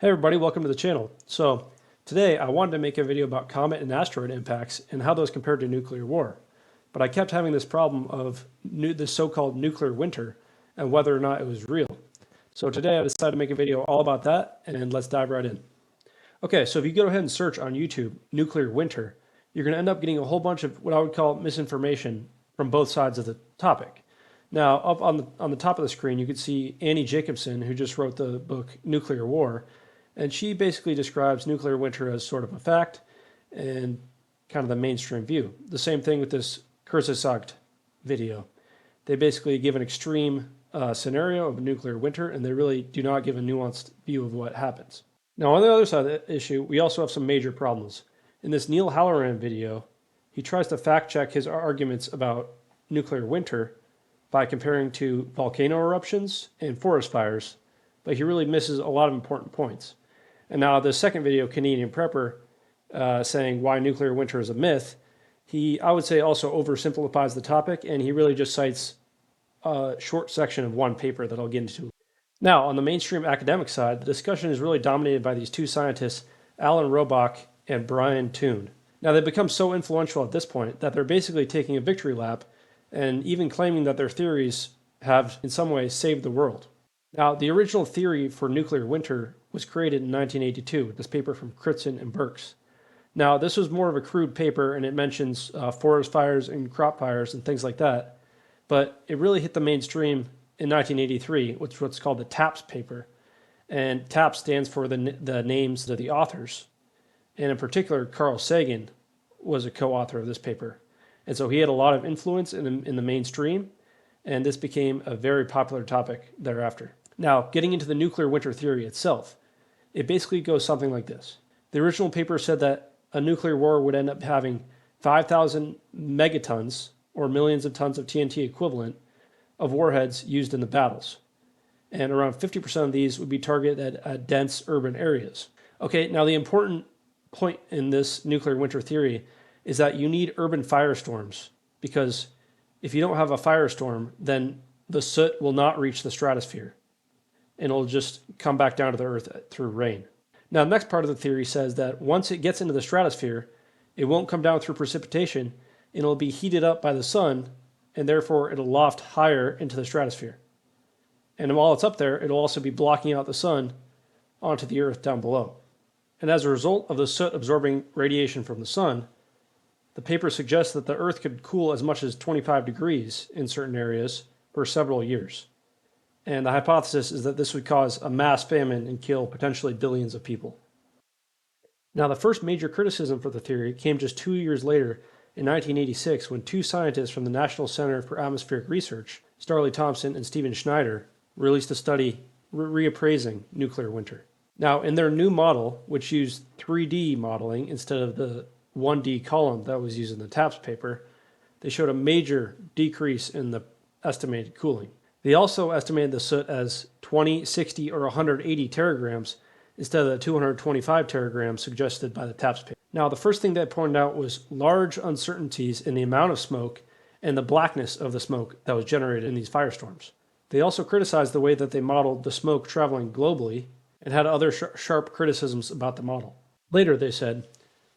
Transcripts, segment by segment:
Hey everybody, welcome to the channel. So today I wanted to make a video about comet and asteroid impacts and how those compared to nuclear war. But I kept having this problem of this so-called nuclear winter and whether or not it was real. So today I decided to make a video all about that, and let's dive right in. Okay, so if you go ahead and search on YouTube nuclear winter, you're going to end up getting a whole bunch of what I would call misinformation from both sides of the topic. Now, up on the top of the screen, you can see Annie Jacobsen, who just wrote the book Nuclear War. And she basically describes nuclear winter as sort of a fact and kind of the mainstream view. The same thing with this Kurzgesagt video. They basically give an extreme scenario of a nuclear winter, and they really do not give a nuanced view of what happens. Now, on the other side of the issue, we also have some major problems. In this Neil Halloran video, he tries to fact check his arguments about nuclear winter by comparing to volcano eruptions and forest fires, but he really misses a lot of important points. And now the second video, Canadian Prepper, saying why nuclear winter is a myth, I would say, also oversimplifies the topic, and he really just cites a short section of one paper that I'll get into. Now, on the mainstream academic side, the discussion is really dominated by these two scientists, Alan Robock and Brian Toon. Now, they've become so influential at this point that they're basically taking a victory lap and even claiming that their theories have, in some ways, saved the world. Now, the original theory for nuclear winter was created in 1982 with this paper from Crutzen and Birks. Now, this was more of a crude paper, and it mentions forest fires and crop fires and things like that, but it really hit the mainstream in 1983, which is what's called the TAPS paper. And TAPS stands for the names of the authors. And in particular, Carl Sagan was a co-author of this paper. And so he had a lot of influence in the mainstream, and this became a very popular topic thereafter. Now, getting into the nuclear winter theory itself, it basically goes something like this. The original paper said that a nuclear war would end up having 5,000 megatons, or millions of tons of TNT equivalent, of warheads used in the battles. And around 50% of these would be targeted at dense urban areas. Okay, now the important point in this nuclear winter theory is that you need urban firestorms, because if you don't have a firestorm, then the soot will not reach the stratosphere, and it'll just come back down to the earth through rain. Now, the next part of the theory says that once it gets into the stratosphere, it won't come down through precipitation, and it'll be heated up by the sun, and therefore it'll loft higher into the stratosphere. And while it's up there, it'll also be blocking out the sun onto the earth down below. And as a result of the soot absorbing radiation from the sun, the paper suggests that the earth could cool as much as 25 degrees in certain areas for several years. And the hypothesis is that this would cause a mass famine and kill potentially billions of people. Now, the first major criticism for the theory came just 2 years later in 1986, when two scientists from the National Center for Atmospheric Research, Starley Thompson and Stephen Schneider, released a study reappraising nuclear winter. Now, in their new model, which used 3D modeling instead of the 1D column that was used in the TAPS paper, they showed a major decrease in the estimated cooling. They also estimated the soot as 20, 60, or 180 teragrams instead of the 225 teragrams suggested by the TAPS paper. Now, the first thing they pointed out was large uncertainties in the amount of smoke and the blackness of the smoke that was generated in these firestorms. They also criticized the way that they modeled the smoke traveling globally and had other sharp criticisms about the model. Later, they said,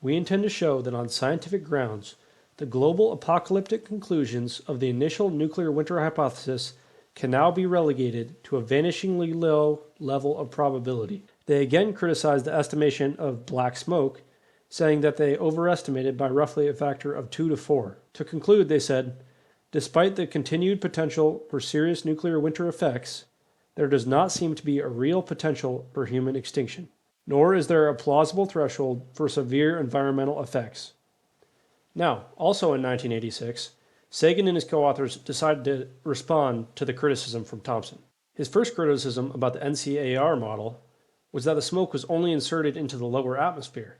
"We intend to show that on scientific grounds, the global apocalyptic conclusions of the initial nuclear winter hypothesis can now be relegated to a vanishingly low level of probability." They again criticized the estimation of black smoke, saying that they overestimated by roughly a factor of 2 to 4. To conclude, they said, "Despite the continued potential for serious nuclear winter effects, there does not seem to be a real potential for human extinction, nor is there a plausible threshold for severe environmental effects." Now, also in 1986, Sagan and his co-authors decided to respond to the criticism from Thompson. His first criticism about the NCAR model was that the smoke was only inserted into the lower atmosphere,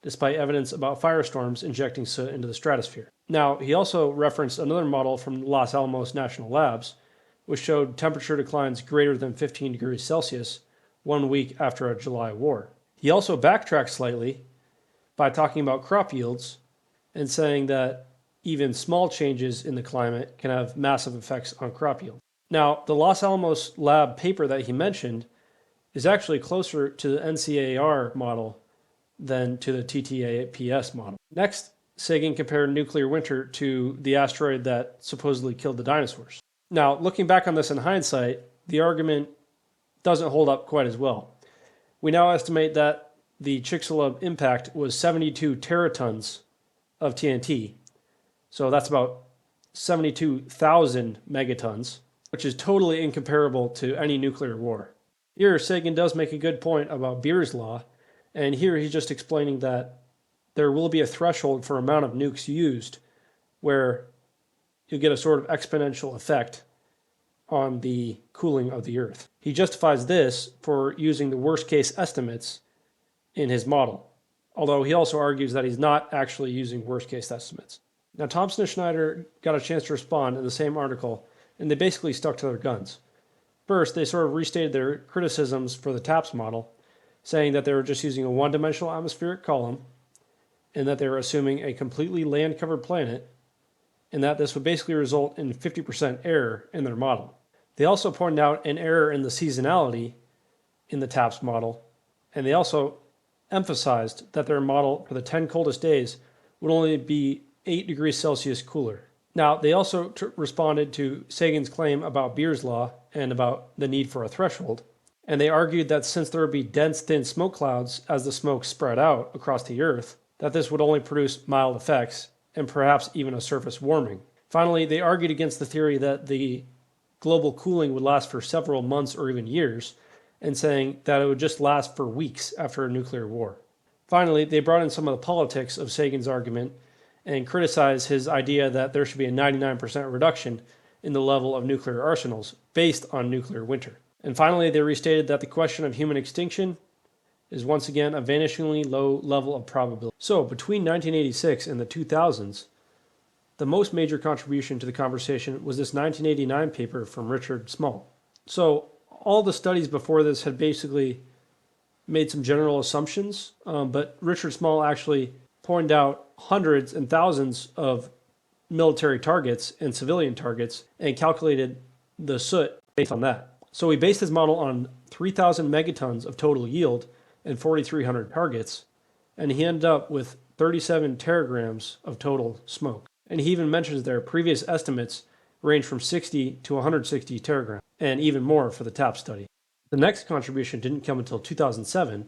despite evidence about firestorms injecting soot into the stratosphere. Now, he also referenced another model from Los Alamos National Labs, which showed temperature declines greater than 15 degrees Celsius 1 week after a July war. He also backtracked slightly by talking about crop yields and saying that even small changes in the climate can have massive effects on crop yield. Now, the Los Alamos lab paper that he mentioned is actually closer to the NCAR model than to the TTAPS model. Next, Sagan compared nuclear winter to the asteroid that supposedly killed the dinosaurs. Now, looking back on this in hindsight, the argument doesn't hold up quite as well. We now estimate that the Chicxulub impact was 72 teratons of TNT. So that's about 72,000 megatons, which is totally incomparable to any nuclear war. Here, Sagan does make a good point about Beer's law, and here he's just explaining that there will be a threshold for amount of nukes used where you get a sort of exponential effect on the cooling of the Earth. He justifies this for using the worst case estimates in his model, although he also argues that he's not actually using worst case estimates. Now, Thompson and Schneider got a chance to respond in the same article, and they basically stuck to their guns. First, they sort of restated their criticisms for the TAPS model, saying that they were just using a one-dimensional atmospheric column, and that they were assuming a completely land-covered planet, and that this would basically result in 50% error in their model. They also pointed out an error in the seasonality in the TAPS model, and they also emphasized that their model for the 10 coldest days would only be 8 degrees Celsius cooler. Now, they also responded to Sagan's claim about Beer's law and about the need for a threshold, and they argued that since there would be dense, thin smoke clouds as the smoke spread out across the Earth, that this would only produce mild effects and perhaps even a surface warming. Finally, they argued against the theory that the global cooling would last for several months or even years, and saying that it would just last for weeks after a nuclear war. Finally, they brought in some of the politics of Sagan's argument and criticized his idea that there should be a 99% reduction in the level of nuclear arsenals based on nuclear winter. And finally, they restated that the question of human extinction is once again a vanishingly low level of probability. So, between 1986 and the 2000s, the most major contribution to the conversation was this 1989 paper from Richard Small. So, all the studies before this had basically made some general assumptions, but Richard Small actually pointed out hundreds and thousands of military targets and civilian targets and calculated the soot based on that. So he based his model on 3,000 megatons of total yield and 4,300 targets, and he ended up with 37 teragrams of total smoke. And he even mentions their previous estimates range from 60 to 160 teragrams, and even more for the TAP study. The next contribution didn't come until 2007,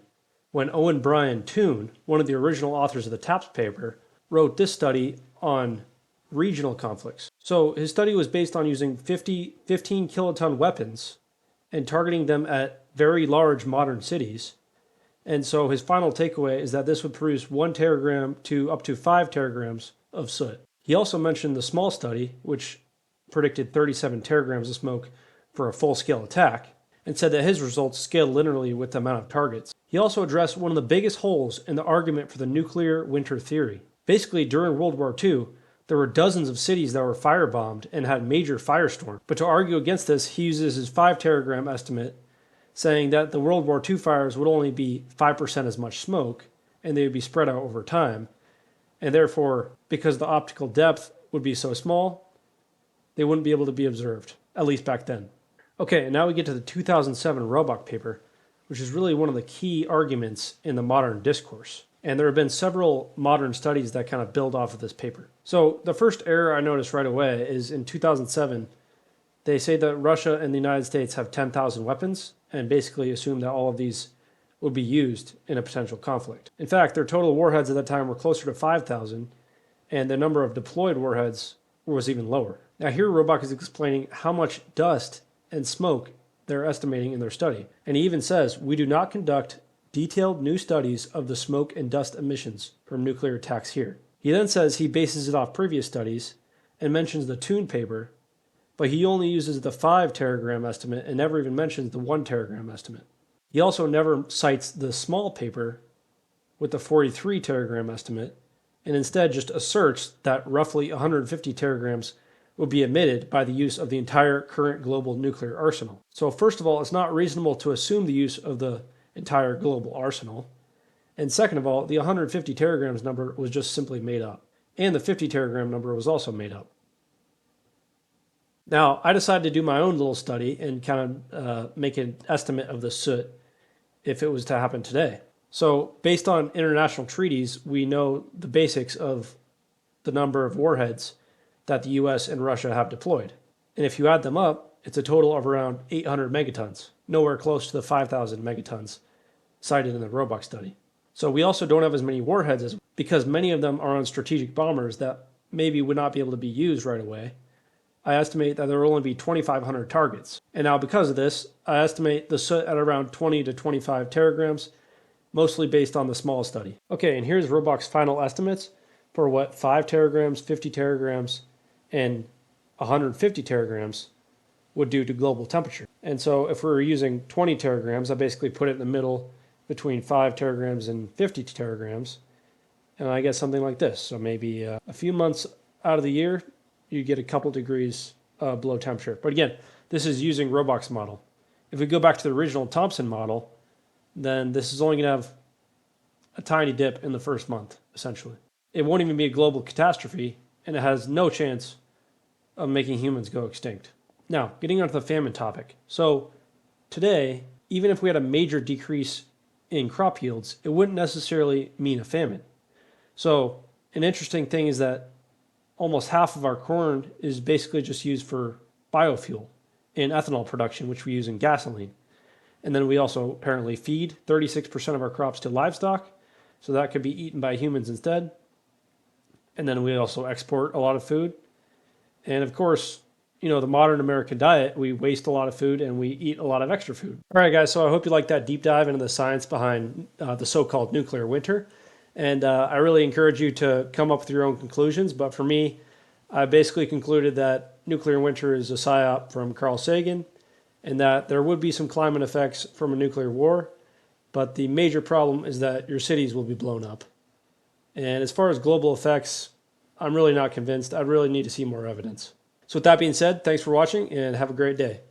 when Owen Brian Toon, one of the original authors of the TAPS paper, wrote this study on regional conflicts. So his study was based on using 15 kiloton weapons and targeting them at very large modern cities. And so his final takeaway is that this would produce 1 teragram to up to 5 teragrams of soot. He also mentioned the small study, which predicted 37 teragrams of smoke for a full-scale attack, and said that his results scaled linearly with the amount of targets. He also addressed one of the biggest holes in the argument for the nuclear winter theory. Basically, during World War II, there were dozens of cities that were firebombed and had major firestorms. But to argue against this, he uses his 5 teragram estimate, saying that the World War II fires would only be 5% as much smoke, and they would be spread out over time. And therefore, because the optical depth would be so small, they wouldn't be able to be observed, at least back then. Okay, and now we get to the 2007 Robock paper, which is really one of the key arguments in the modern discourse. And there have been several modern studies that kind of build off of this paper. So the first error I noticed right away is in 2007, they say that Russia and the United States have 10,000 weapons and basically assume that all of these would be used in a potential conflict. In fact, their total warheads at that time were closer to 5,000, and the number of deployed warheads was even lower. Now here Robock is explaining how much dust and smoke they're estimating in their study. And he even says, "We do not conduct detailed new studies of the smoke and dust emissions from nuclear attacks here." He then says he bases it off previous studies and mentions the Toon Paper, but he only uses the 5 teragram estimate and never even mentions the 1 teragram estimate. He also never cites the small paper with the 43 teragram estimate, and instead just asserts that roughly 150 teragrams would be emitted by the use of the entire current global nuclear arsenal. So first of all, it's not reasonable to assume the use of the entire global arsenal. And second of all, the 150 teragrams number was just simply made up. And the 50 teragram number was also made up. Now, I decided to do my own little study and kind of make an estimate of the soot if it was to happen today. So based on international treaties, we know the basics of the number of warheads that the US and Russia have deployed. And if you add them up, it's a total of around 800 megatons, nowhere close to the 5,000 megatons cited in the Robock study. So we also don't have as many warheads as because many of them are on strategic bombers that maybe would not be able to be used right away. I estimate that there will only be 2,500 targets. And now because of this, I estimate the soot at around 20 to 25 teragrams, mostly based on the small study. Okay, and here's Robock's final estimates for what 5 teragrams, 50 teragrams, and 150 teragrams would do to global temperature. And so if we were using 20 teragrams, I basically put it in the middle between 5 teragrams and 50 teragrams, and I get something like this. So maybe a few months out of the year, you get a couple degrees below temperature. But again, this is using Robock's model. If we go back to the original Thomson model, then this is only going to have a tiny dip in the first month, essentially. It won't even be a global catastrophe, and it has no chance of making humans go extinct. Now, getting onto the famine topic. So today, even if we had a major decrease in crop yields, it wouldn't necessarily mean a famine. So an interesting thing is that almost half of our corn is basically just used for biofuel in ethanol production, which we use in gasoline. And then we also apparently feed 36% of our crops to livestock, so that could be eaten by humans instead. And then we also export a lot of food. And of course, you know, the modern American diet, we waste a lot of food and we eat a lot of extra food. All right, guys, so I hope you liked that deep dive into the science behind the so-called nuclear winter. And I really encourage you to come up with your own conclusions. But for me, I basically concluded that nuclear winter is a psyop from Carl Sagan and that there would be some climate effects from a nuclear war. But the major problem is that your cities will be blown up. And as far as global effects, I'm really not convinced. I really need to see more evidence. So with that being said, thanks for watching and have a great day.